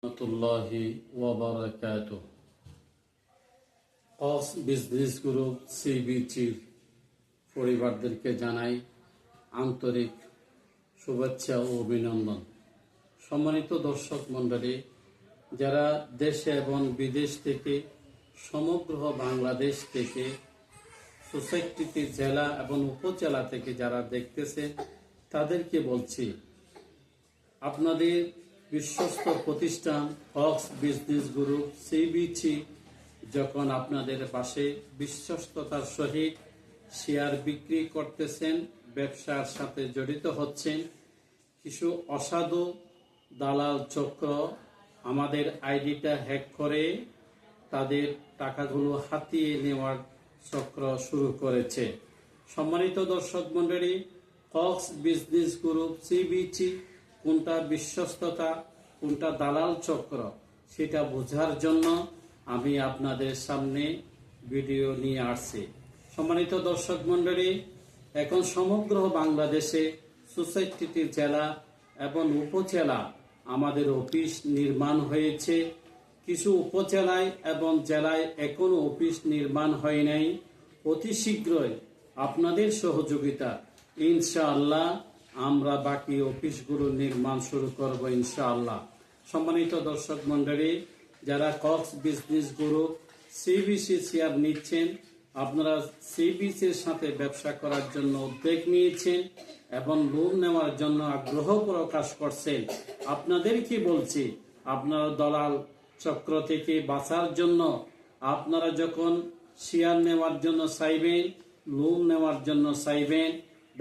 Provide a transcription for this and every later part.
রহমতুল্লাহি ওয়া বারাকাতুহু। কক্স বিজনেস গ্রুপ সিবিচির পরিবারদেরকে জানাই আন্তরিক শুভেচ্ছা ও অভিনন্দন। সম্মানিত দর্শক মণ্ডলী, যারা দেশে এবং বিদেশ থেকে সমগ্র বাংলাদেশ থেকে সোসাইটিতে জেলা এবং উপজেলা থেকে যারা দেখতেছেন তাদেরকে বলছি, আপনাদের বিশ্বস্ত প্রতিষ্ঠান কক্স বিজনেস গ্রুপ সিবিচি যখন আপনাদের পাশে বিশ্বস্ততার সহিত শেয়ার বিক্রি করতেছেন, ব্যবসার সাথে জড়িত হচ্ছেন, কিছু অসাধু দালাল চক্র আমাদের আইডিটা হ্যাক করে তাদের টাকাগুলো হাতিয়ে নেওয়ার চক্র শুরু করেছে। সম্মানিত দর্শক মণ্ডলী, কক্স বিজনেস গ্রুপ সিবিচি কোনটা বিশ্বস্ততা, কোনটা দালাল চক্র, সেটা বোঝার জন্য আমি আপনাদের সামনে ভিডিও নিয়ে আসছি। সম্মানিত দর্শক মণ্ডলী, এখন সমগ্র বাংলাদেশে সোসাইটিতে জেলা এবং উপজেলা আমাদের অফিস নির্মাণ হয়েছে। কিছু উপজেলায় এবং জেলায় এখনো অফিস নির্মাণ হয় নাই। অতি শীঘ্রই আপনাদের সহযোগিতা ইনশাআল্লাহ আমরা বাকি অফিসগুলো নির্মাণ শুরু করব ইনশাআল্লাহ। সম্মানিত দর্শক মণ্ডলী, যারা Cox business group CBC share নিচ্ছেন, আপনারা সিবিসির সাথে ব্যবসা করার জন্য উদ্যোগ নিয়েছেন এবং লোন নেওয়ার জন্য আগ্রহ প্রকাশ করছেন, আপনাদেরকে বলছি, আপনারা দলাল চক্র থেকে বাঁচার জন্য আপনারা যখন শেয়ার নেওয়ার জন্য চাইবেন, লোন নেওয়ার জন্য চাইবেন,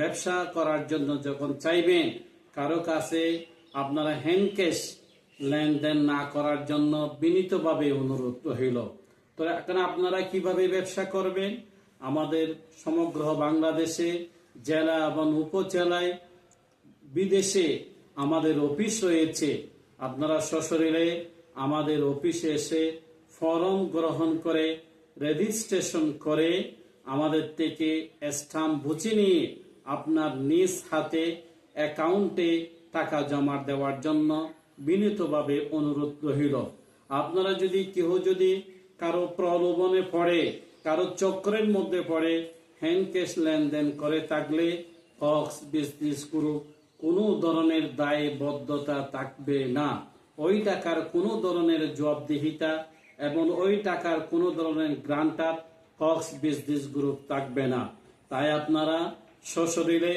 ব্যবসা করার জন্য যখন চাইবেন, কারো কাছে আপনারা হ্যান্ড ক্যাশ লেনদেন না করার জন্য বিনীতভাবে অনুরোধ রইল। তো এখন আপনারা কিভাবে ব্যবসা করবেন? আমাদের সমগ্র বাংলাদেশে জেলা এবং উপজেলায় বিদেশে আমাদের অফিস রয়েছে। আপনারা সশরীরে আমাদের অফিসে এসে ফর্ম গ্রহণ করে রেজিস্ট্রেশন করে আমাদের থেকে স্ট্যাম্প বুঝে নিয়ে আপনার নিজ হাতে অ্যাকাউন্টে টাকা জমা দেওয়ার জন্য বিনীতভাবে অনুরোধ রইল। আপনারা যদি কারো প্রলোভনে পড়ে, কারো চক্রের মধ্যে পড়ে হ্যান্ড ক্যাশ লেনদেন করে থাকলে কক্স বিজনেস গ্রুপ কোনো ধরনের দায়বদ্ধতা থাকবে না। ওই টাকার কোনো ধরনের জবাবদিহিতা এবং ওই টাকার কোনো ধরনের গ্রান্টার কক্স বিজনেস গ্রুপ থাকবে না। তাই আপনারা সশরীরে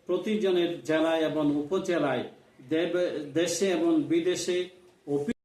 প্রতিজনের জেলায় এবং উপজেলায় দেশে এবং বিদেশে অফিস